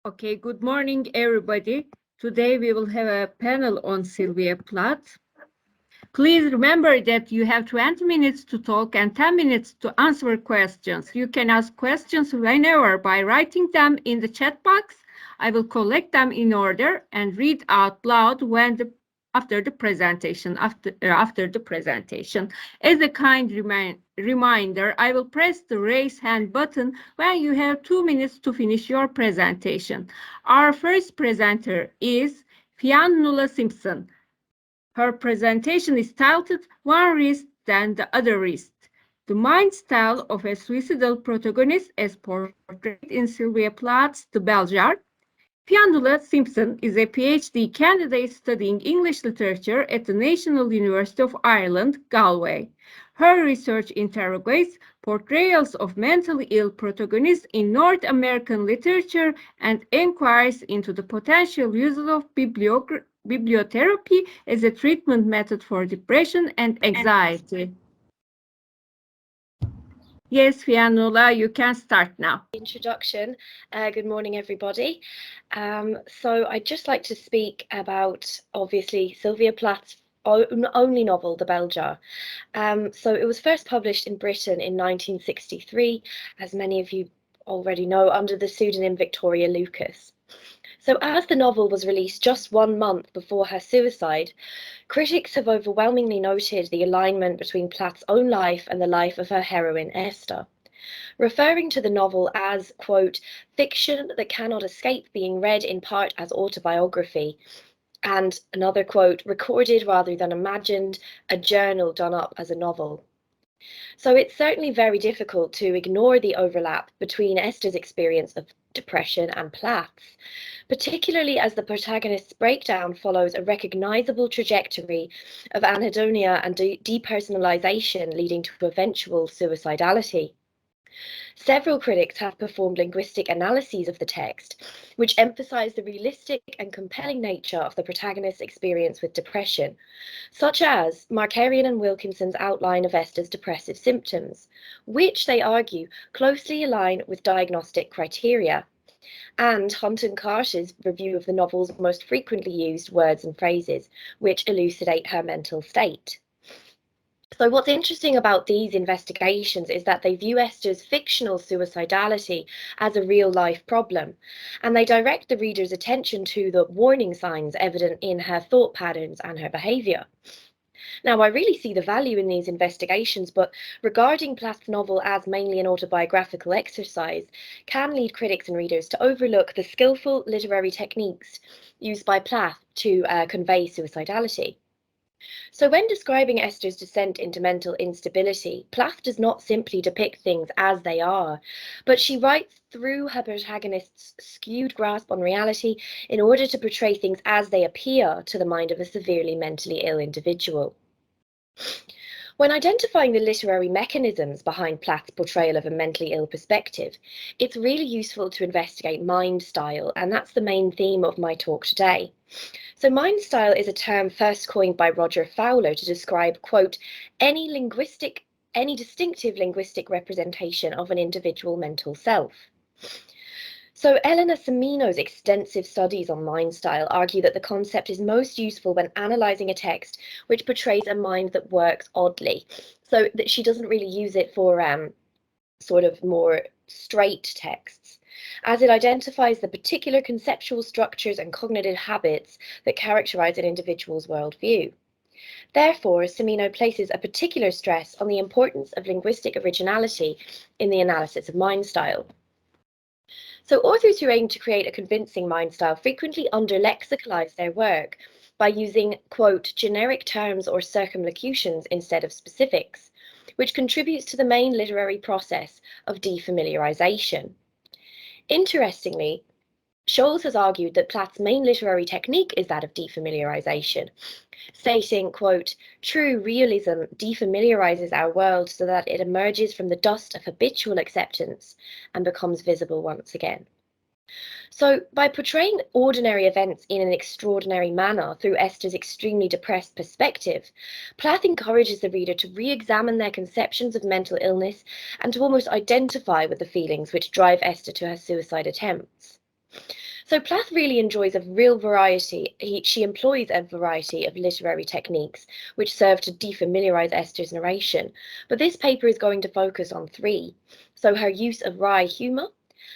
Okay, good morning, everybody. Today we will have a panel on Sylvia Plath. Please remember that you have 20 minutes to talk and 10 minutes to answer questions. You can ask questions whenever by writing them in the chat box. I will collect them in order and read out loud after the presentation. As a kind reminder, I will press the raise hand button when you have 2 minutes to finish your presentation. Our first presenter is Fiannula Simpson. Her presentation is titled One Wrist Then the Other Wrist. The mind style of a suicidal protagonist as portrayed in Sylvia Plath's The Bell Jar. Fionnula Simpson is a PhD candidate studying English literature at the National University of Ireland, Galway. Her research interrogates portrayals of mentally ill protagonists in North American literature and inquires into the potential uses of bibliotherapy as a treatment method for depression and anxiety. Yes, Fionnula, you can start now. Introduction. Good morning, everybody. So I'd just like to speak about, obviously, Sylvia Plath's only novel, The Bell Jar. So it was first published in Britain in 1963, as many of you already know, under the pseudonym Victoria Lucas. So as the novel was released just 1 month before her suicide, critics have overwhelmingly noted the alignment between Plath's own life and the life of her heroine, Esther, referring to the novel as, quote, fiction that cannot escape being read in part as autobiography, and another quote, recorded rather than imagined, a journal done up as a novel. So it's certainly very difficult to ignore the overlap between Esther's experience of depression and Plath's, particularly as the protagonist's breakdown follows a recognizable trajectory of anhedonia and depersonalization leading to eventual suicidality. Several critics have performed linguistic analyses of the text, which emphasize the realistic and compelling nature of the protagonist's experience with depression, such as Markarian and Wilkinson's outline of Esther's depressive symptoms, which they argue closely align with diagnostic criteria, and Hunt and Carter's review of the novel's most frequently used words and phrases, which elucidate her mental state. So what's interesting about these investigations is that they view Esther's fictional suicidality as a real-life problem, and they direct the reader's attention to the warning signs evident in her thought patterns and her behaviour. Now, I really see the value in these investigations, but regarding Plath's novel as mainly an autobiographical exercise can lead critics and readers to overlook the skillful literary techniques used by Plath to convey suicidality. So when describing Esther's descent into mental instability, Plath does not simply depict things as they are, but she writes through her protagonist's skewed grasp on reality in order to portray things as they appear to the mind of a severely mentally ill individual. When identifying the literary mechanisms behind Plath's portrayal of a mentally ill perspective, it's really useful to investigate mind style, and that's the main theme of my talk today. So mind style is a term first coined by Roger Fowler to describe, quote, any distinctive linguistic representation of an individual mental self. So Elena Semino's extensive studies on mind style argue that the concept is most useful when analysing a text which portrays a mind that works oddly. So that she doesn't really use it for sort of more straight texts, as it identifies the particular conceptual structures and cognitive habits that characterise an individual's worldview. Therefore, Semino places a particular stress on the importance of linguistic originality in the analysis of mind style. So authors who aim to create a convincing mind style frequently under-lexicalize their work by using, quote, generic terms or circumlocutions instead of specifics, which contributes to the main literary process of defamiliarization. Interestingly, Scholes has argued that Plath's main literary technique is that of defamiliarization, stating, quote, true realism defamiliarizes our world so that it emerges from the dust of habitual acceptance and becomes visible once again. So, by portraying ordinary events in an extraordinary manner through Esther's extremely depressed perspective, Plath encourages the reader to re-examine their conceptions of mental illness and to almost identify with the feelings which drive Esther to her suicide attempts. So Plath really enjoys a real variety. She employs a variety of literary techniques which serve to defamiliarize Esther's narration, but this paper is going to focus on three. So her use of wry humour,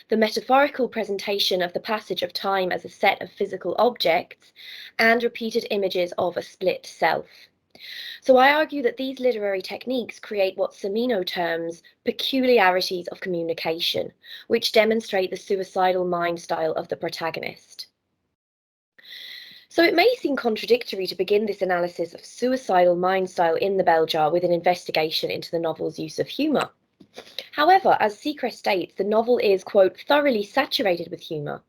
the metaphorical presentation of the passage of time as a set of physical objects, and repeated images of a split self. So I argue that these literary techniques create what Semino terms peculiarities of communication, which demonstrate the suicidal mind style of the protagonist. So it may seem contradictory to begin this analysis of suicidal mind style in the bell jar with an investigation into the novel's use of humour. However, as Ichrak states, the novel is, quote, thoroughly saturated with humour.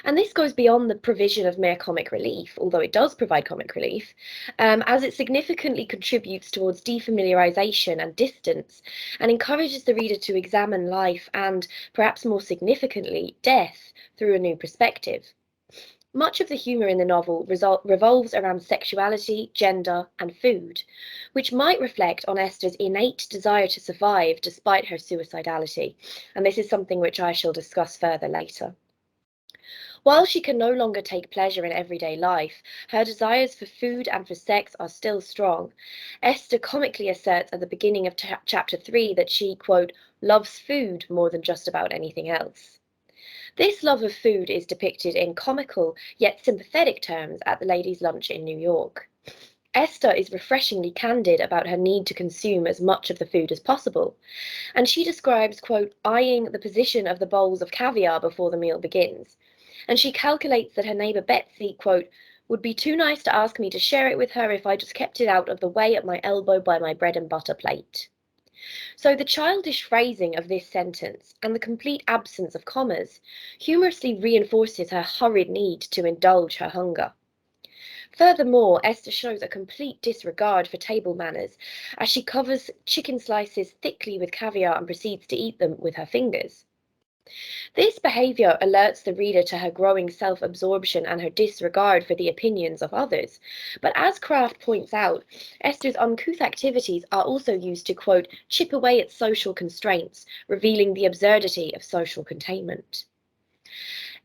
And this goes beyond the provision of mere comic relief, although it does provide comic relief, as it significantly contributes towards defamiliarization and distance, and encourages the reader to examine life and, perhaps more significantly, death through a new perspective. Much of the humour in the novel revolves around sexuality, gender, and food, which might reflect on Esther's innate desire to survive despite her suicidality, and this is something which I shall discuss further later. While she can no longer take pleasure in everyday life, her desires for food and for sex are still strong. Esther comically asserts at the beginning of chapter 3 that she, quote, loves food more than just about anything else. This love of food is depicted in comical yet sympathetic terms at the ladies' lunch in New York. Esther is refreshingly candid about her need to consume as much of the food as possible, and she describes, quote, eyeing the position of the bowls of caviar before the meal begins, and she calculates that her neighbour Betsy, quote, would be too nice to ask me to share it with her if I just kept it out of the way at my elbow by my bread and butter plate. So the childish phrasing of this sentence and the complete absence of commas humorously reinforces her hurried need to indulge her hunger. Furthermore, Esther shows a complete disregard for table manners as she covers chicken slices thickly with caviar and proceeds to eat them with her fingers. This behaviour alerts the reader to her growing self-absorption and her disregard for the opinions of others. But as Kraft points out, Esther's uncouth activities are also used to, quote, chip away at social constraints, revealing the absurdity of social containment.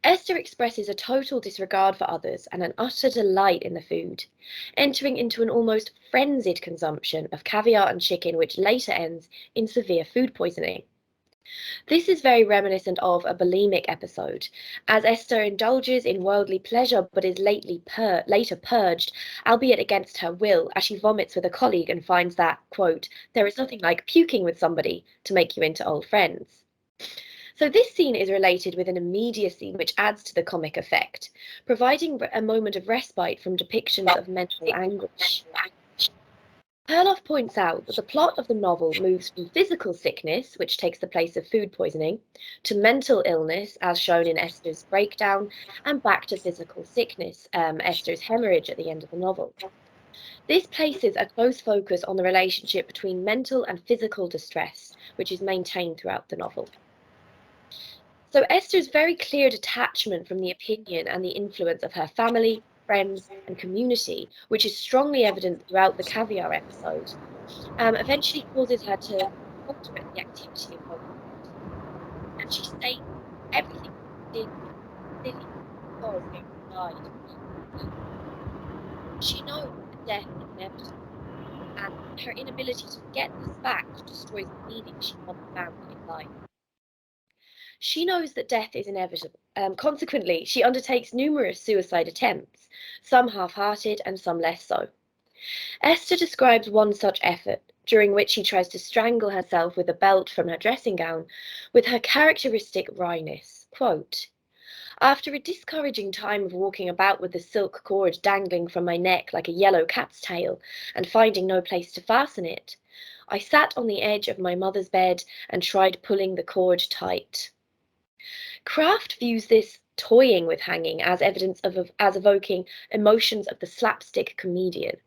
Esther expresses a total disregard for others and an utter delight in the food, entering into an almost frenzied consumption of caviar and chicken which later ends in severe food poisoning. This is very reminiscent of a bulimic episode, as Esther indulges in worldly pleasure but is later purged, albeit against her will, as she vomits with a colleague and finds that, quote, there is nothing like puking with somebody to make you into old friends. So this scene is related with an immediacy which adds to the comic effect, providing a moment of respite from depictions of mental anguish. Perloff points out that the plot of the novel moves from physical sickness, which takes the place of food poisoning, to mental illness, as shown in Esther's breakdown, and back to physical sickness, Esther's hemorrhage at the end of the novel. This places a close focus on the relationship between mental and physical distress, which is maintained throughout the novel. So Esther's very clear detachment from the opinion and the influence of her family, friends, and community, which is strongly evident throughout the caviar episode, eventually causes her to falter at the activity of her world. And she states everything she did silly because it died. She knows that death is inevitable, and her inability to get this fact destroys the meaning she once found in life. She knows that death is inevitable. Consequently, she undertakes numerous suicide attempts, some half-hearted and some less so. Esther describes one such effort, during which she tries to strangle herself with a belt from her dressing gown, with her characteristic wryness. Quote, after a discouraging time of walking about with the silk cord dangling from my neck like a yellow cat's tail, and finding no place to fasten it, I sat on the edge of my mother's bed and tried pulling the cord tight. Kraft views this toying with hanging as evidence as evoking emotions of the slapstick comedian.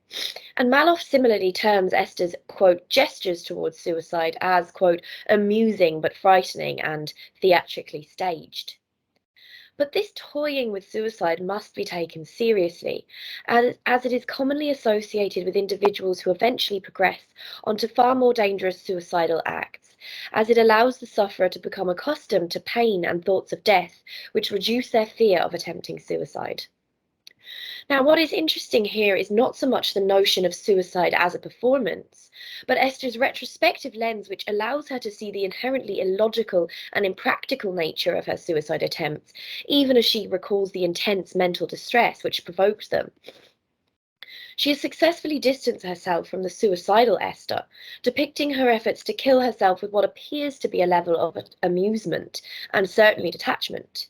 And Maloff similarly terms Esther's, quote, gestures towards suicide as, quote, amusing but frightening and theatrically staged. But this toying with suicide must be taken seriously, as it is commonly associated with individuals who eventually progress onto far more dangerous suicidal acts, as it allows the sufferer to become accustomed to pain and thoughts of death, which reduce their fear of attempting suicide. Now, what is interesting here is not so much the notion of suicide as a performance, but Esther's retrospective lens, which allows her to see the inherently illogical and impractical nature of her suicide attempts, even as she recalls the intense mental distress which provoked them. She has successfully distanced herself from the suicidal Esther, depicting her efforts to kill herself with what appears to be a level of amusement and certainly detachment.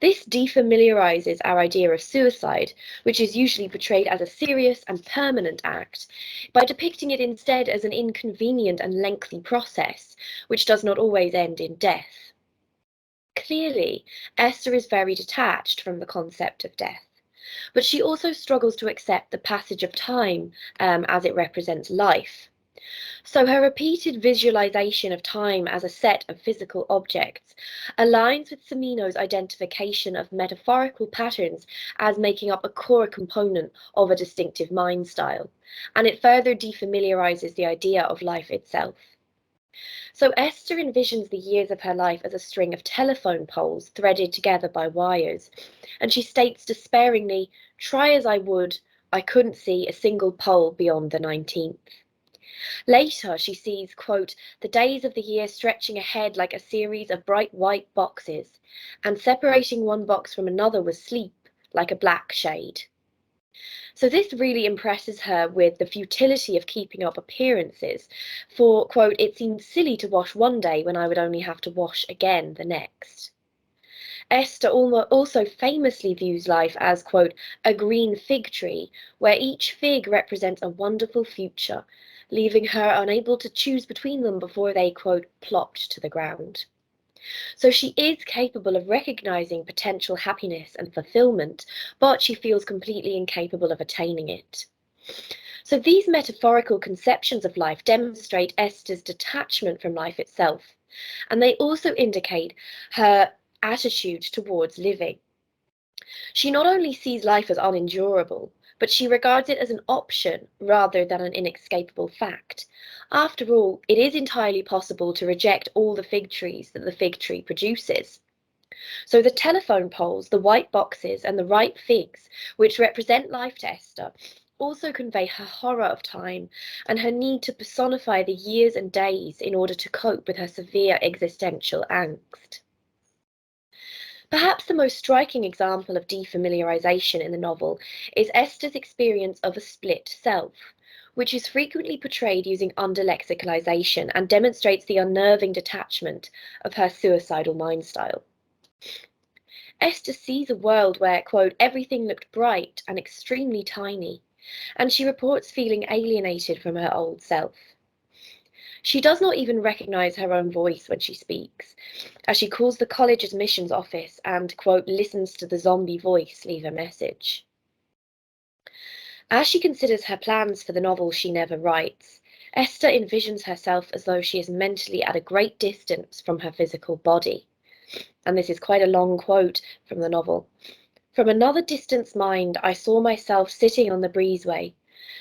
This defamiliarizes our idea of suicide, which is usually portrayed as a serious and permanent act, by depicting it instead as an inconvenient and lengthy process, which does not always end in death. Clearly, Esther is very detached from the concept of death, but she also struggles to accept the passage of time as it represents life. So her repeated visualization of time as a set of physical objects aligns with Semino's identification of metaphorical patterns as making up a core component of a distinctive mind style, and it further defamiliarizes the idea of life itself. So Esther envisions the years of her life as a string of telephone poles threaded together by wires, and she states despairingly, "Try as I would, I couldn't see a single pole beyond the 19th. Later, she sees, quote, the days of the year stretching ahead like a series of bright white boxes, and separating one box from another was sleep, like a black shade. So this really impresses her with the futility of keeping up appearances, for, quote, it seemed silly to wash one day when I would only have to wash again the next. Esther also famously views life as, quote, a green fig tree, where each fig represents a wonderful future, leaving her unable to choose between them before they, quote, plopped to the ground. So she is capable of recognizing potential happiness and fulfillment, but she feels completely incapable of attaining it. So these metaphorical conceptions of life demonstrate Esther's detachment from life itself, and they also indicate her attitude towards living. She not only sees life as unendurable, but she regards it as an option rather than an inescapable fact. After all, it is entirely possible to reject all the fig trees that the fig tree produces. So the telephone poles, the white boxes, and the ripe figs, which represent life to Esther, also convey her horror of time and her need to personify the years and days in order to cope with her severe existential angst. Perhaps the most striking example of defamiliarization in the novel is Esther's experience of a split self, which is frequently portrayed using under-lexicalization and demonstrates the unnerving detachment of her suicidal mind style. Esther sees a world where, quote, everything looked bright and extremely tiny, and she reports feeling alienated from her old self. She does not even recognize her own voice when she speaks, as she calls the college admissions office and, quote, listens to the zombie voice leave a message. As she considers her plans for the novel she never writes, Esther envisions herself as though she is mentally at a great distance from her physical body. And this is quite a long quote from the novel. From another distant mind, I saw myself sitting on the breezeway,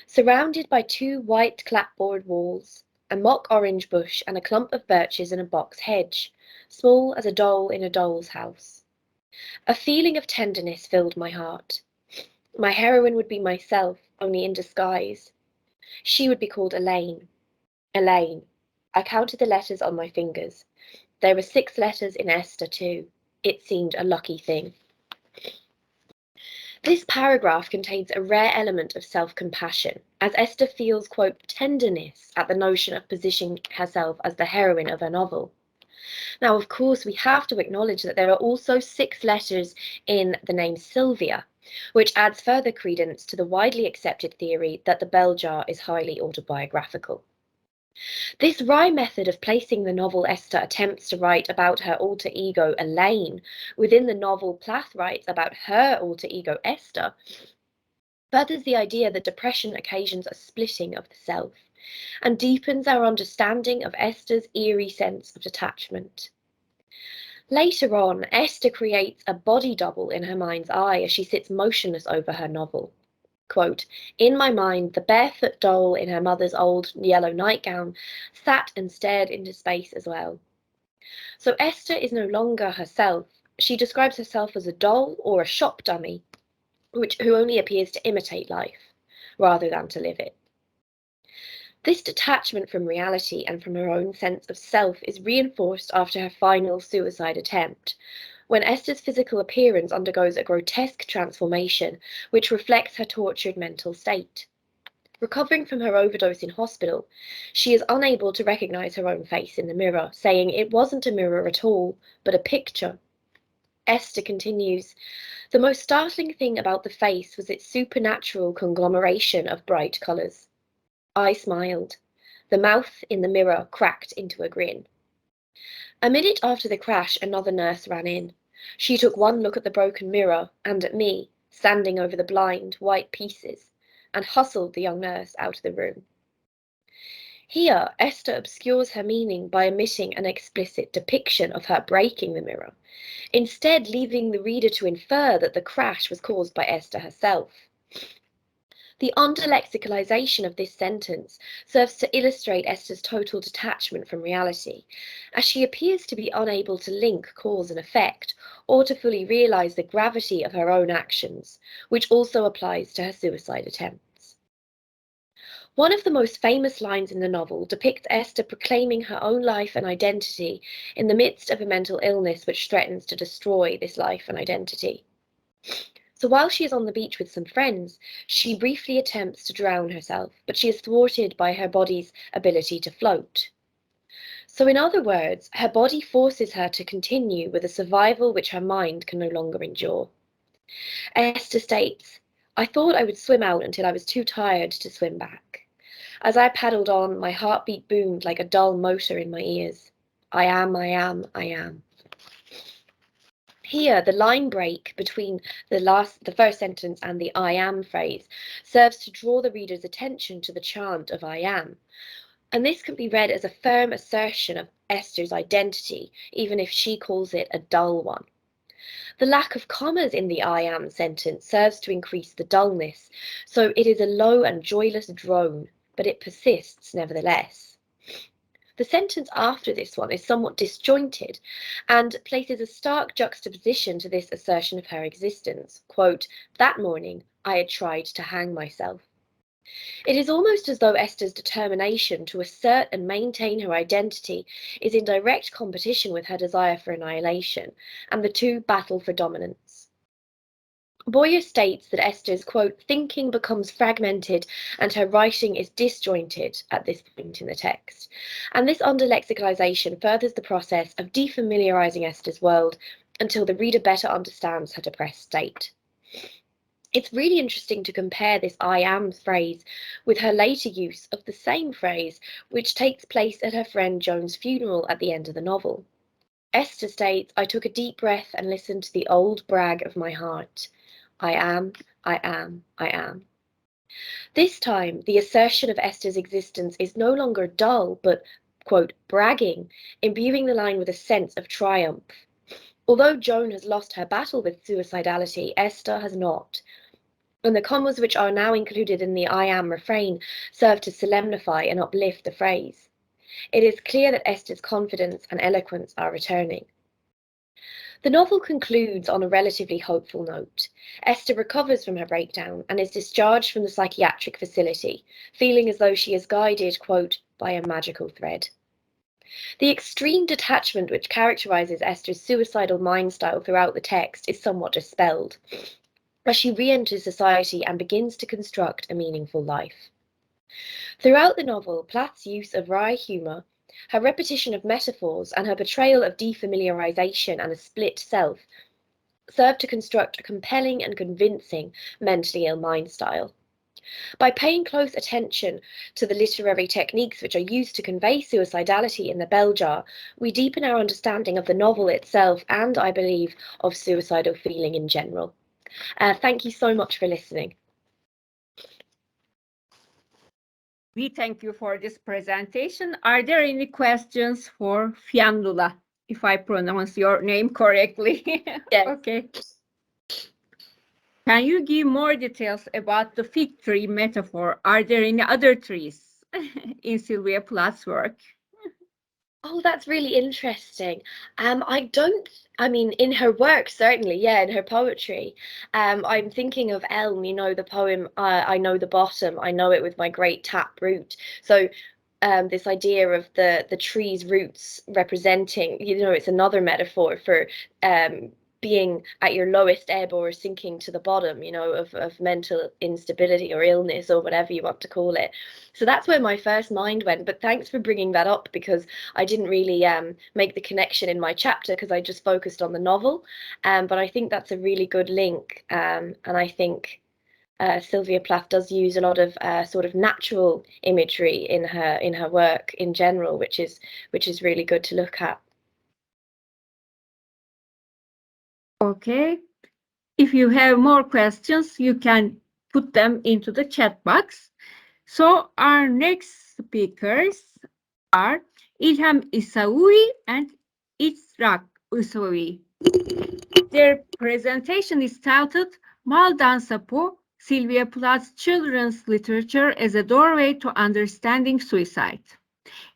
surrounded by 2 white clapboard walls, a mock orange bush and a clump of birches in a box hedge, small as a doll in a doll's house. A feeling of tenderness filled my heart. My heroine would be myself, only in disguise. She would be called Elaine. Elaine. I counted the letters on my fingers. There were 6 letters in Esther too. It seemed a lucky thing. This paragraph contains a rare element of self-compassion, as Esther feels, quote, tenderness at the notion of positioning herself as the heroine of her novel. Now, of course, we have to acknowledge that there are also 6 letters in the name Sylvia, which adds further credence to the widely accepted theory that the bell jar is highly autobiographical. This wry method of placing the novel Esther attempts to write about her alter ego Elaine within the novel Plath writes about her alter ego Esther furthers the idea that depression occasions a splitting of the self and deepens our understanding of Esther's eerie sense of detachment. Later on, Esther creates a body double in her mind's eye as she sits motionless over her novel. Quote, "In my mind, the barefoot doll in her mother's old yellow nightgown sat and stared into space as well." So Esther is no longer herself. She describes herself as a doll or a shop dummy, who only appears to imitate life, rather than to live it. This detachment from reality and from her own sense of self is reinforced after her final suicide attempt, when Esther's physical appearance undergoes a grotesque transformation which reflects her tortured mental state. Recovering from her overdose in hospital, she is unable to recognize her own face in the mirror, saying it wasn't a mirror at all, but a picture. Esther continues, "The most startling thing about the face was its supernatural conglomeration of bright colours. I smiled. The mouth in the mirror cracked into a grin." A minute after the crash, another nurse ran in. She took one look at the broken mirror and at me, standing over the blind, white pieces, and hustled the young nurse out of the room. Here, Esther obscures her meaning by omitting an explicit depiction of her breaking the mirror, instead leaving the reader to infer that the crash was caused by Esther herself. The under-lexicalization of this sentence serves to illustrate Esther's total detachment from reality, as she appears to be unable to link cause and effect, or to fully realize the gravity of her own actions, which also applies to her suicide attempts. One of the most famous lines in the novel depicts Esther proclaiming her own life and identity in the midst of a mental illness which threatens to destroy this life and identity. So while she is on the beach with some friends, she briefly attempts to drown herself, but she is thwarted by her body's ability to float. So in other words, her body forces her to continue with a survival which her mind can no longer endure. Esther states, "I thought I would swim out until I was too tired to swim back. As I paddled on, my heartbeat boomed like a dull motor in my ears. I am, I am, I am." Here, the line break between the first sentence and the "I am" phrase serves to draw the reader's attention to the chant of "I am." And this can be read as a firm assertion of Esther's identity, even if she calls it a dull one. The lack of commas in the "I am" sentence serves to increase the dullness, so it is a low and joyless drone, but it persists nevertheless. The sentence after this one is somewhat disjointed and places a stark juxtaposition to this assertion of her existence. Quote, "That morning, I had tried to hang myself." It is almost as though Esther's determination to assert and maintain her identity is in direct competition with her desire for annihilation, and the two battle for dominance. Boyer states that Esther's, quote, "thinking becomes fragmented and her writing is disjointed" at this point in the text. And this under-lexicalization furthers the process of defamiliarizing Esther's world until the reader better understands her depressed state. It's really interesting to compare this "I am" phrase with her later use of the same phrase, which takes place at her friend Joan's funeral at the end of the novel. Esther states, "I took a deep breath and listened to the old brag of my heart. I am, I am, I am." This time, the assertion of Esther's existence is no longer dull, but, quote, "bragging," imbuing the line with a sense of triumph. Although Joan has lost her battle with suicidality, Esther has not. And the commas which are now included in the "I am" refrain serve to solemnify and uplift the phrase. It is clear that Esther's confidence and eloquence are returning. The novel concludes on a relatively hopeful note. Esther recovers from her breakdown and is discharged from the psychiatric facility, feeling as though she is guided, quote, "by a magical thread." The extreme detachment which characterizes Esther's suicidal mind style throughout the text is somewhat dispelled, as she re-enters society and begins to construct a meaningful life. Throughout the novel, Plath's use of wry humour, her repetition of metaphors, and her portrayal of defamiliarization and a split self serve to construct a compelling and convincing mentally ill mind style. By paying close attention to the literary techniques which are used to convey suicidality in the bell jar, we deepen our understanding of the novel itself and, I believe, of suicidal feeling in general. Thank you so much for listening. We thank you for this presentation. Are there any questions for Fionnula? if I pronounce your name correctly. Yes. Okay. Can you give more details about the fig tree metaphor? Are there any other trees in Sylvia Plath's work? Oh, that's really interesting. I mean, in her work, certainly, yeah, in her poetry. I'm thinking of Elm, you know, the poem, I know the bottom, I know it with my great tap root. So, this idea of the tree's roots representing, you know, it's another metaphor for being at your lowest ebb or sinking to the bottom, you know, of mental instability or illness or whatever you want to call it. So that's where my first mind went. But thanks for bringing that up, because I didn't really make the connection in my chapter because I just focused on the novel. But I think that's a really good link. And I think Sylvia Plath does use a lot of sort of natural imagery in her work in general, which is really good to look at. Okay. If you have more questions, you can put them into the chat box. So our next speakers are Ilhem Isaoui and Ichrak Isaoui. Their presentation is titled Mal dans sa peau, Sylvia Plath's Children's Literature as a Doorway to Understanding Suicide.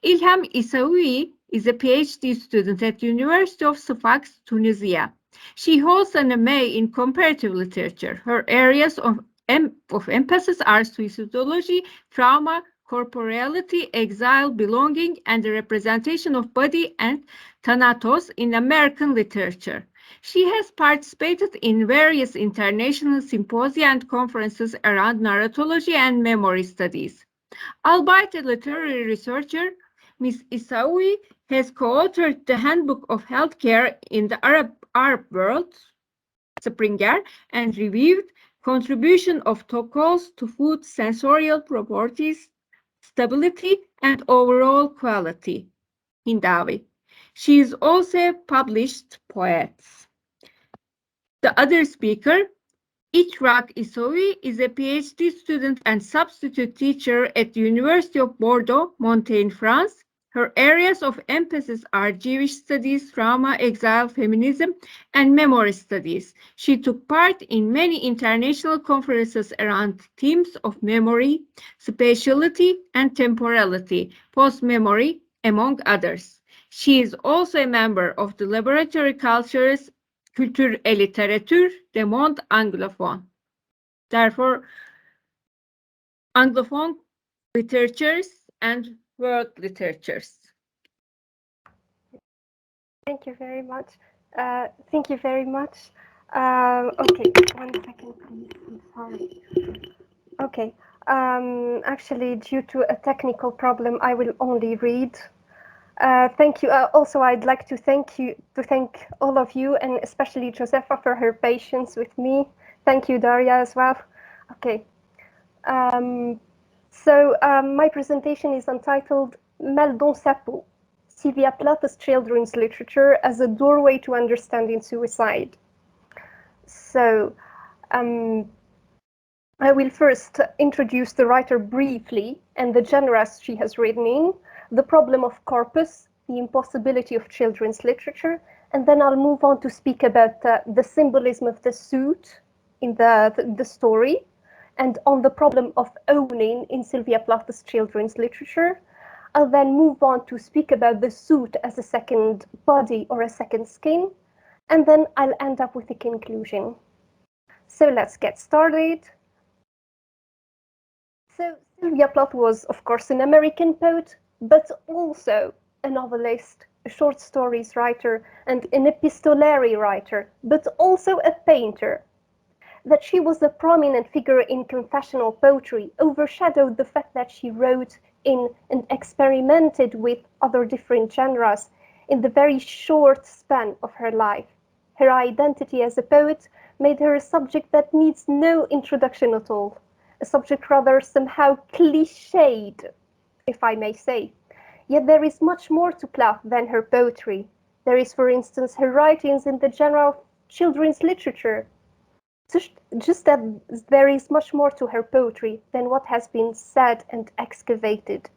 Ilhem Isawi is a PhD student at University of Sfax, Tunisia. She holds an MA in comparative literature. Her areas of emphasis are suicidology, trauma, corporeality, exile, belonging, and the representation of body and thanatos in American literature. She has participated in various international symposia and conferences around narratology and memory studies. Albeit a literary researcher, Ms. Issaoui has co-authored the Handbook of Healthcare in the Arab World, Springer, and reviewed contribution of tocols to food sensorial properties, stability, and overall quality. Hindawi. She is also a published poet. The other speaker, Ichrak Issaoui, is a PhD student and substitute teacher at the University of Bordeaux, Montaigne, France. Her areas of emphasis are Jewish studies, trauma, exile, feminism, and memory studies. She took part in many international conferences around themes of memory, spatiality, and temporality, post-memory, among others. She is also a member of the Laboratory Cultures Culture et littérature des mondes anglophones. Therefore, Anglophone literatures and world literatures. Thank you very much. Thank you very much. Okay, 1 second, please. I'm sorry. Okay. Actually, due to a technical problem, I will only read. Thank you. Also, I'd like to thank all of you, and especially Josefa for her patience with me. Thank you, Daria, as well. Okay. My presentation is entitled Mal dans sa peau, Sylvia Plath's Children's Literature as a Doorway to Understanding Suicide. So, I will first introduce the writer briefly and the genres she has written in, the problem of corpus, the impossibility of children's literature, and then I'll move on to speak about the symbolism of the suit in the story, and on the problem of owning in Sylvia Plath's children's literature. I'll then move on to speak about the suit as a second body or a second skin, and then I'll end up with a conclusion. So let's get started. So Sylvia Plath was, of course, an American poet, but also a novelist, a short stories writer, and an epistolary writer, but also a painter. That she was a prominent figure in confessional poetry overshadowed the fact that she wrote in and experimented with other different genres in the very short span of her life. Her identity as a poet made her a subject that needs no introduction at all, a subject rather somehow cliched, if I may say. Yet there is much more to Plath than her poetry. There is, for instance, her writings in the genre of children's literature. Just that there is much more to her poetry than what has been said and excavated.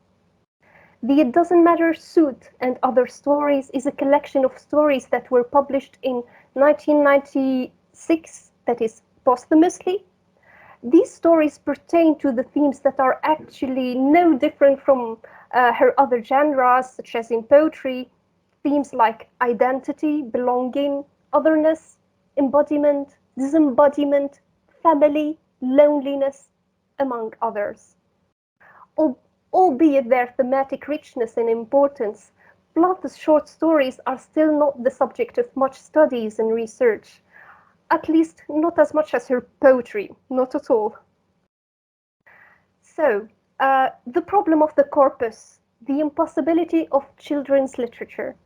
The It Doesn't Matter Suit and Other Stories is a collection of stories that were published in 1996, that is, posthumously. These stories pertain to the themes that are actually no different from her other genres, such as in poetry, themes like identity, belonging, otherness, embodiment, disembodiment, family, loneliness, among others. Albeit their thematic richness and importance, Plath's short stories are still not the subject of much studies and research, at least not as much as her poetry, not at all. So, the problem of the corpus, the impossibility of children's literature.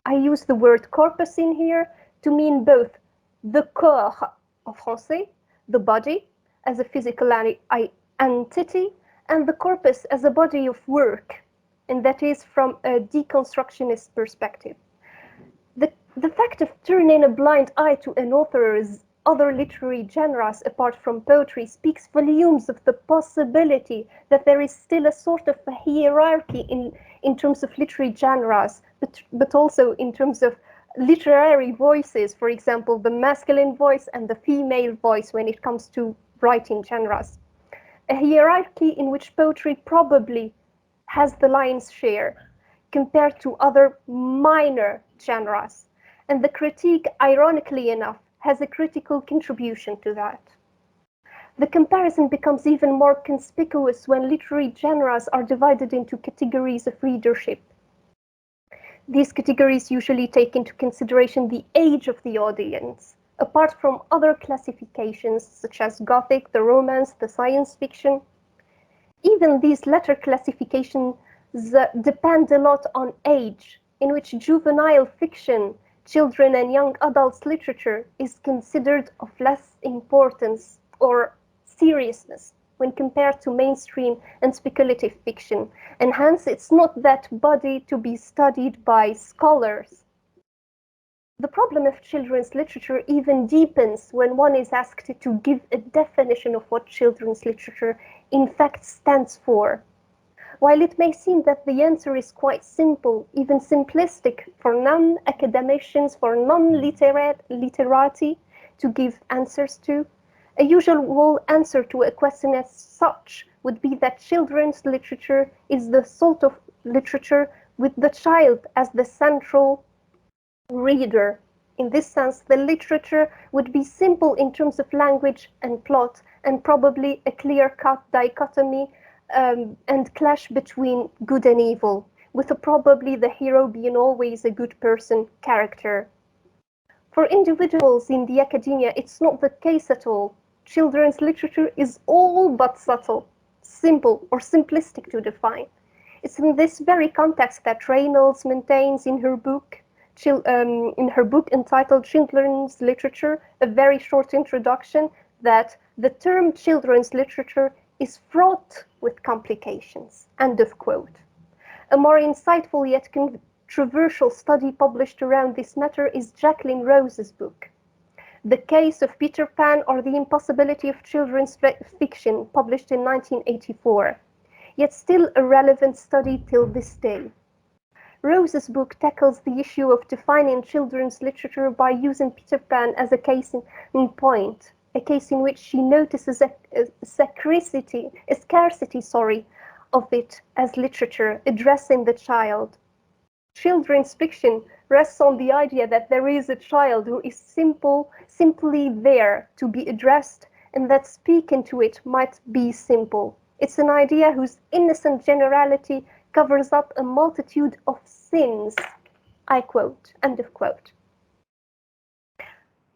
I use the word corpus in here to mean both the corps en français, the body, as a physical entity, and the corpus as a body of work, and that is from a deconstructionist perspective. The fact of turning a blind eye to an author's other literary genres apart from poetry speaks volumes of the possibility that there is still a sort of a hierarchy in terms of literary genres, but also in terms of literary voices, for example, the masculine voice and the female voice when it comes to writing genres. A hierarchy in which poetry probably has the lion's share compared to other minor genres. And the critique, ironically enough, has a critical contribution to that. The comparison becomes even more conspicuous when literary genres are divided into categories of readership. These categories usually take into consideration the age of the audience, apart from other classifications such as Gothic, the Romance, the science fiction. Even these latter classifications depend a lot on age, in which juvenile fiction, children and young adults literature is considered of less importance or seriousness when compared to mainstream and speculative fiction, and hence it's not that body to be studied by scholars. The problem of children's literature even deepens when one is asked to give a definition of what children's literature in fact stands for. While it may seem that the answer is quite simple, even simplistic for non-academicians, for non-literati to give answers to, a usual answer to a question as such would be that children's literature is the sort of literature with the child as the central reader. In this sense, the literature would be simple in terms of language and plot, and probably a clear-cut dichotomy and clash between good and evil, with probably the hero being always a good person character. For individuals in the academia, it's not the case at all. Children's literature is all but subtle, simple, or simplistic to define. It's in this very context that Reynolds maintains in her book entitled Children's Literature, a very short introduction, that the term children's literature is fraught with complications. End of quote. A more insightful yet controversial study published around this matter is Jacqueline Rose's book, The Case of Peter Pan or the Impossibility of Children's Fiction, published in 1984, yet still a relevant study till this day. Rose's book tackles the issue of defining children's literature by using Peter Pan as a case in point, a case in which she notices a scarcity of it as literature, addressing the child. Children's fiction rests on the idea that there is a child who is simply there to be addressed, and that speaking to it might be simple. It's an idea whose innocent generality covers up a multitude of sins. I quote, end of quote.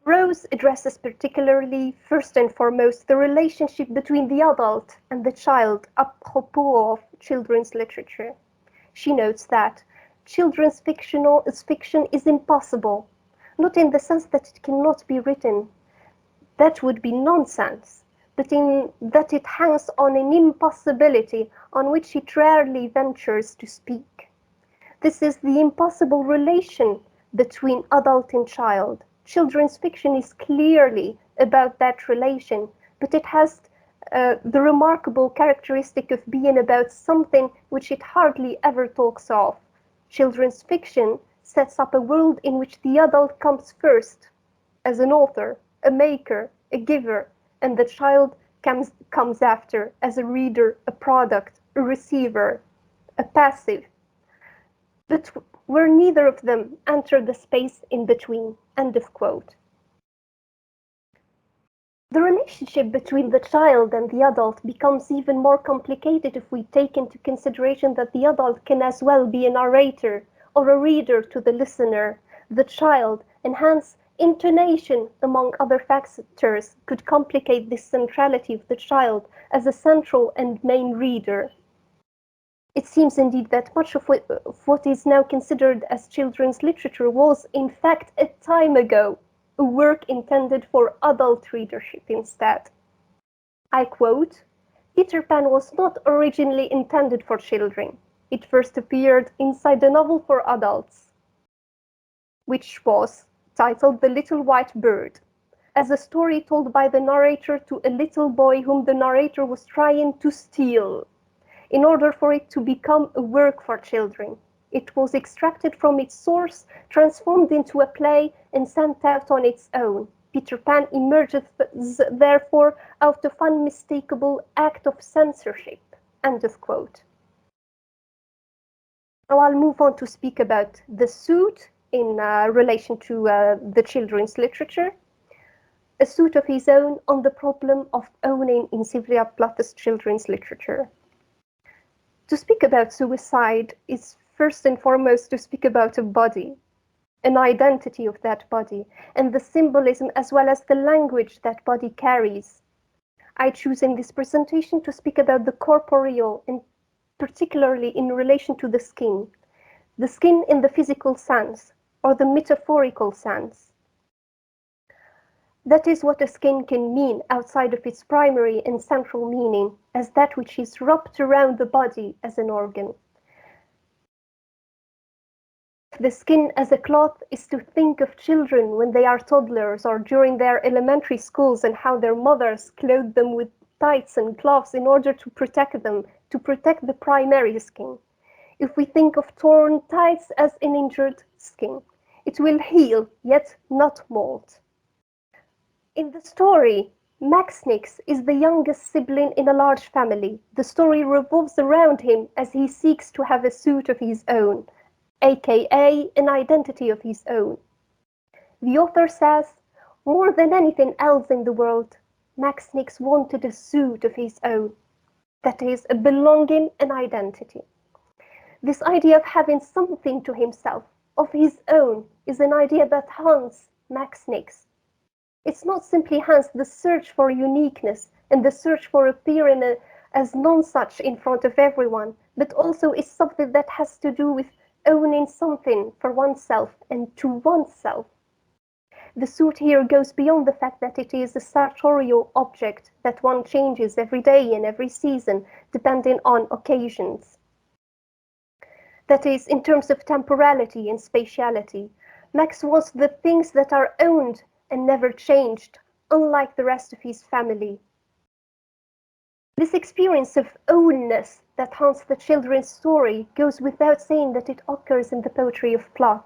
Rose addresses particularly, first and foremost, the relationship between the adult and the child apropos of children's literature. She notes that children's fiction is impossible, not in the sense that it cannot be written. That would be nonsense, but in that it hangs on an impossibility on which it rarely ventures to speak. This is the impossible relation between adult and child. Children's fiction is clearly about that relation, but it has the remarkable characteristic of being about something which it hardly ever talks of. Children's fiction sets up a world in which the adult comes first, as an author, a maker, a giver, and the child comes after, as a reader, a product, a receiver, a passive. But where neither of them enter the space in between. End of quote. The relationship between the child and the adult becomes even more complicated if we take into consideration that the adult can as well be a narrator or a reader to the listener. The child, and hence intonation, among other factors, could complicate this centrality of the child as a central and main reader. It seems indeed that much of what is now considered as children's literature was, in fact, a time ago, a work intended for adult readership instead. I quote, "Peter Pan was not originally intended for children. It first appeared inside a novel for adults, which was titled The Little White Bird, as a story told by the narrator to a little boy whom the narrator was trying to steal. In order for it to become a work for children, it was extracted from its source, transformed into a play, and sent out on its own. Peter Pan emerges therefore out of unmistakable act of censorship." End of quote. Now I'll move on to speak about the suit in relation to the children's literature. A suit of his own on the problem of owning in Sylvia Plath's children's literature. To speak about suicide is first and foremost to speak about a body, an identity of that body, and the symbolism as well as the language that body carries. I choose in this presentation to speak about the corporeal, and particularly in relation to the skin in the physical sense, or the metaphorical sense. That is what a skin can mean outside of its primary and central meaning, as that which is wrapped around the body as an organ. The skin as a cloth is to think of children when they are toddlers or during their elementary schools and how their mothers clothe them with tights and gloves in order to protect them, to protect the primary skin. If we think of torn tights as an injured skin, it will heal, yet not mold. In the story, Max Nix is the youngest sibling in a large family. The story revolves around him as he seeks to have a suit of his own, aka an identity of his own. The author says, more than anything else in the world, Max Nix wanted a suit of his own. That is, a belonging and identity. This idea of having something to himself, of his own, is an idea that haunts Max Nix. It's not simply hence the search for uniqueness and the search for appearing as non-such in front of everyone, but also is something that has to do with owning something for oneself and to oneself. The suit here goes beyond the fact that it is a sartorial object that one changes every day and every season, depending on occasions. That is, in terms of temporality and spatiality, Max wants the things that are owned and never changed, unlike the rest of his family. This experience of ownness that haunts the children's story goes without saying that it occurs in the poetry of Plath.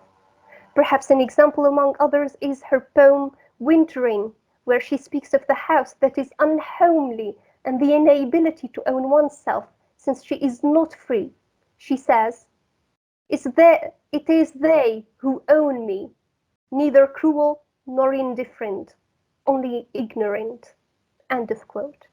Perhaps an example among others is her poem Wintering, where she speaks of the house that is unhomely and the inability to own oneself, since she is not free. She says, "It is they who own me, neither cruel nor indifferent, only ignorant." End of quote.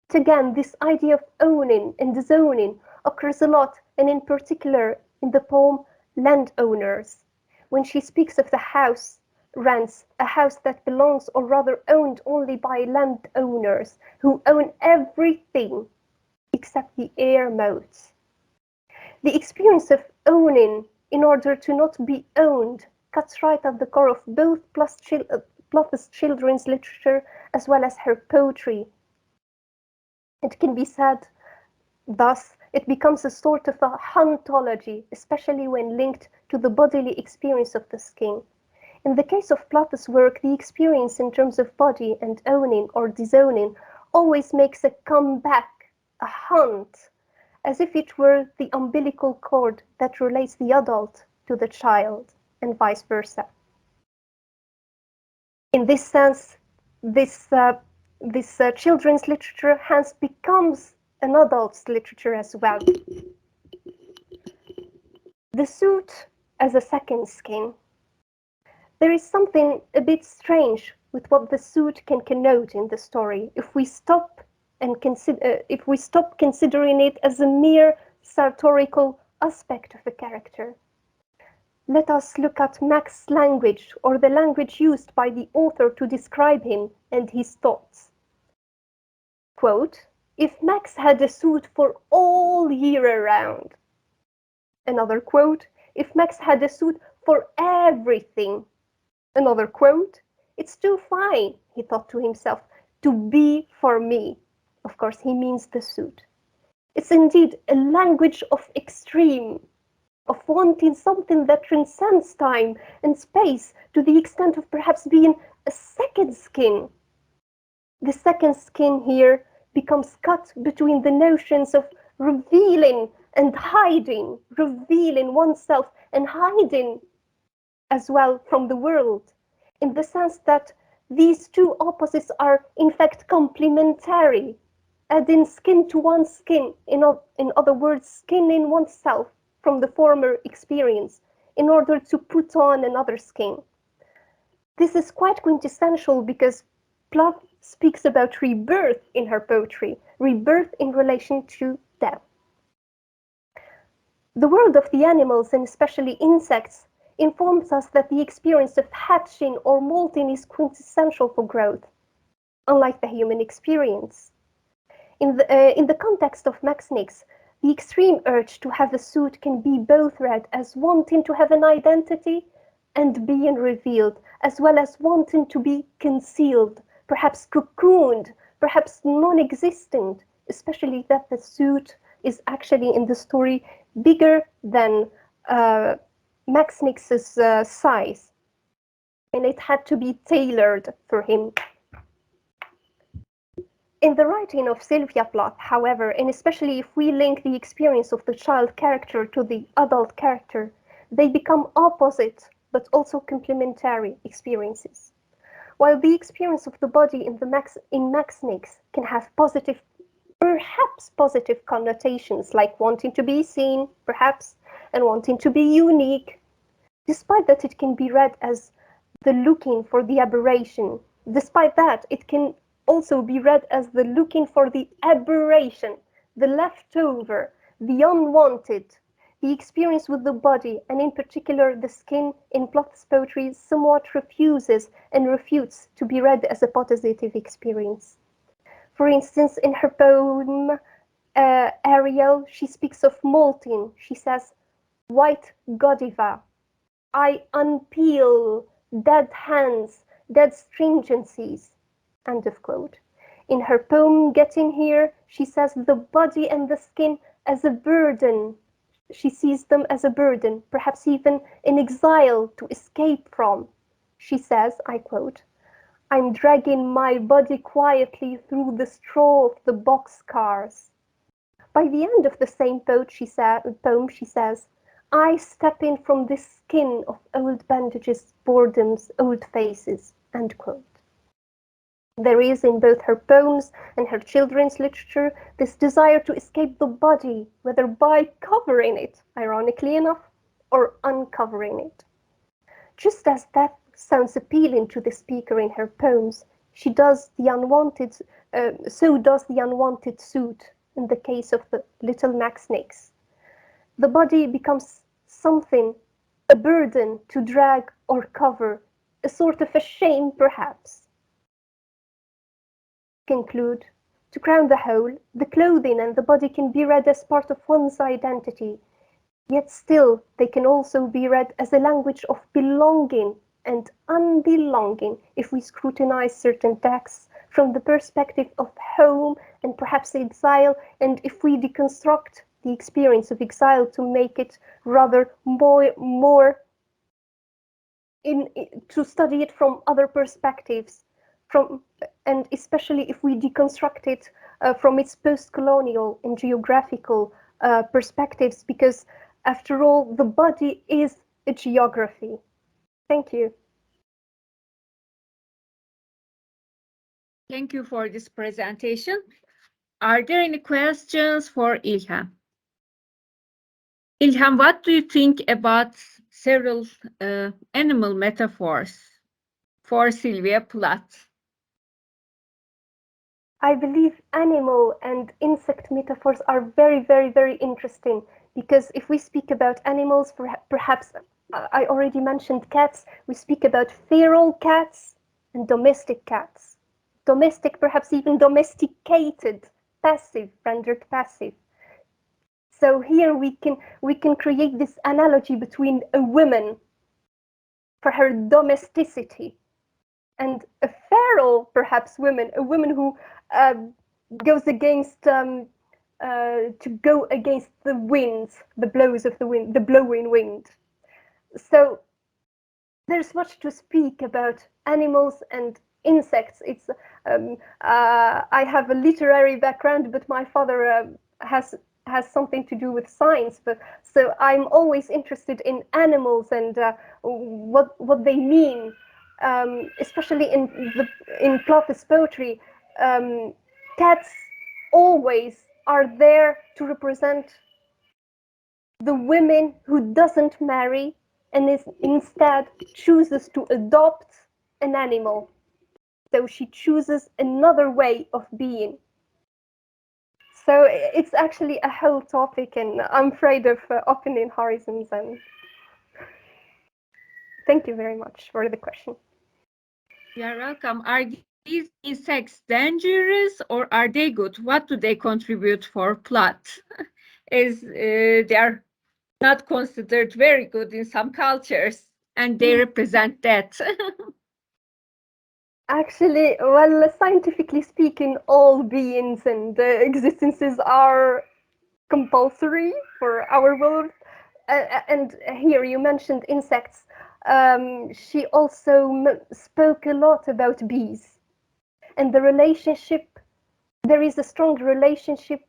But again, this idea of owning and disowning occurs a lot, and in particular in the poem Landowners, when she speaks of the house rents, a house that belongs or rather owned only by landowners who own everything except the air modes. The experience of owning in order to not be owned cuts right at the core of both Plath's children's literature as well as her poetry. It can be said, thus, it becomes a sort of a hauntology, especially when linked to the bodily experience of the skin. In the case of Plath's work, the experience in terms of body and owning or disowning always makes a comeback, a hunt, as if it were the umbilical cord that relates the adult to the child, and vice versa. In this sense, this children's literature hence becomes an adult's literature as well. The suit as a second skin. There is something a bit strange with what the suit can connote in the story if we stop considering it as a mere sartorical aspect of a character. Let us look at Max's language, or the language used by the author to describe him and his thoughts. Quote, "If Max had a suit for all year around." Another quote, "If Max had a suit for everything." Another quote, "It's too fine," he thought to himself, "to be for me." Of course, he means the suit. It's indeed a language of extreme, of wanting something that transcends time and space to the extent of perhaps being a second skin. The second skin here becomes cut between the notions of revealing and hiding, revealing oneself and hiding as well from the world, in the sense that these two opposites are in fact complementary, adding skin to one's skin, in other words, skinning oneself from the former experience in order to put on another skin. This is quite quintessential because Plath speaks about rebirth in her poetry, rebirth in relation to death. The world of the animals, and especially insects, informs us that the experience of hatching or molting is quintessential for growth, unlike the human experience. In the context of Max Nix, the extreme urge to have a suit can be both read as wanting to have an identity and being revealed, as well as wanting to be concealed, perhaps cocooned, perhaps non-existent, especially that the suit is actually in the story bigger than Max Nix's size, and it had to be tailored for him. In the writing of Sylvia Plath, however, and especially if we link the experience of the child character to the adult character, they become opposite but also complementary experiences. While the experience of the body in Max Nix can have positive, perhaps positive connotations, like wanting to be seen, perhaps, and wanting to be unique, despite that it can be read as the looking for the aberration, despite that it can also be read as the looking for the aberration, the leftover, the unwanted. The experience with the body, and in particular the skin, in Plath's poetry somewhat refuses and refutes to be read as a positive experience. For instance, in her poem Ariel, she speaks of molting. She says, "White Godiva, I unpeel dead hands, dead stringencies." End of quote. In her poem Getting Here, she says the body and the skin as a burden. She sees them as a burden, perhaps even an exile to escape from. She says, I quote, "I'm dragging my body quietly through the straw of the boxcars." By the end of the same poem, she says, "I step in from this skin of old bandages, boredoms, old faces." End quote. There is in both her poems and her children's literature this desire to escape the body, whether by covering it, ironically enough, or uncovering it. Just as that sounds appealing to the speaker in her poems, so does the unwanted suit in the case of the little Max Nix. The body becomes something, a burden to drag or cover, a sort of a shame perhaps. Conclude, to crown the whole, the clothing and the body can be read as part of one's identity, yet still they can also be read as a language of belonging and unbelonging if we scrutinize certain texts from the perspective of home and perhaps exile, and if we deconstruct the experience of exile to make it rather more to study it from other perspectives, and especially if we deconstruct it from its post-colonial and geographical perspectives, because after all, the body is a geography. Thank you. Thank you for this presentation. Are there any questions for Ilhem? Ilhem, what do you think about several animal metaphors for Sylvia Plath? I believe animal and insect metaphors are very, very, very interesting, because if we speak about animals, perhaps I already mentioned cats, we speak about feral cats and domestic cats. Domestic, perhaps even domesticated, passive, rendered passive. So here we can create this analogy between a woman for her domesticity and a feral, perhaps a woman who goes against to go against the winds, the blows of the wind, the blowing wind. So there's much to speak about animals and insects. It's I have a literary background, but my father has something to do with science. But so I'm always interested in animals and what they mean, especially in Plath's poetry. Cats always are there to represent the women who doesn't marry and instead chooses to adopt an animal. So she chooses another way of being. So it's actually a whole topic, and I'm afraid of opening horizons. And thank you very much for the question. You're welcome. Are these insects dangerous or are they good? What do they contribute for Plath? As they are not considered very good in some cultures, and they represent that. Actually, well, scientifically speaking, all beings and existences are compulsory for our world. And here you mentioned insects. She also spoke a lot about bees and the relationship. There is a strong relationship.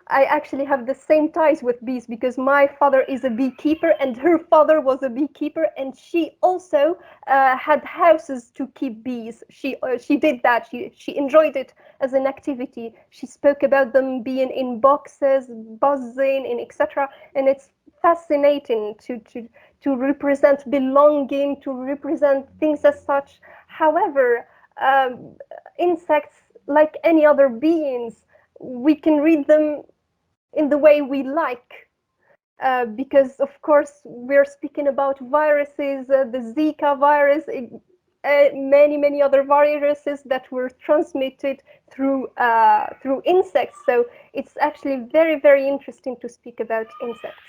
I actually have the same ties with bees because my father is a beekeeper and her father was a beekeeper, and she also had houses to keep bees. She did that. She enjoyed it as an activity. She spoke about them being in boxes, buzzing, and etc. And it's fascinating to represent belonging, to represent things as such. However, insects, like any other beings, we can read them in the way we like, because of course we're speaking about viruses, the Zika virus, many other viruses that were transmitted through insects. So it's actually very interesting to speak about insects.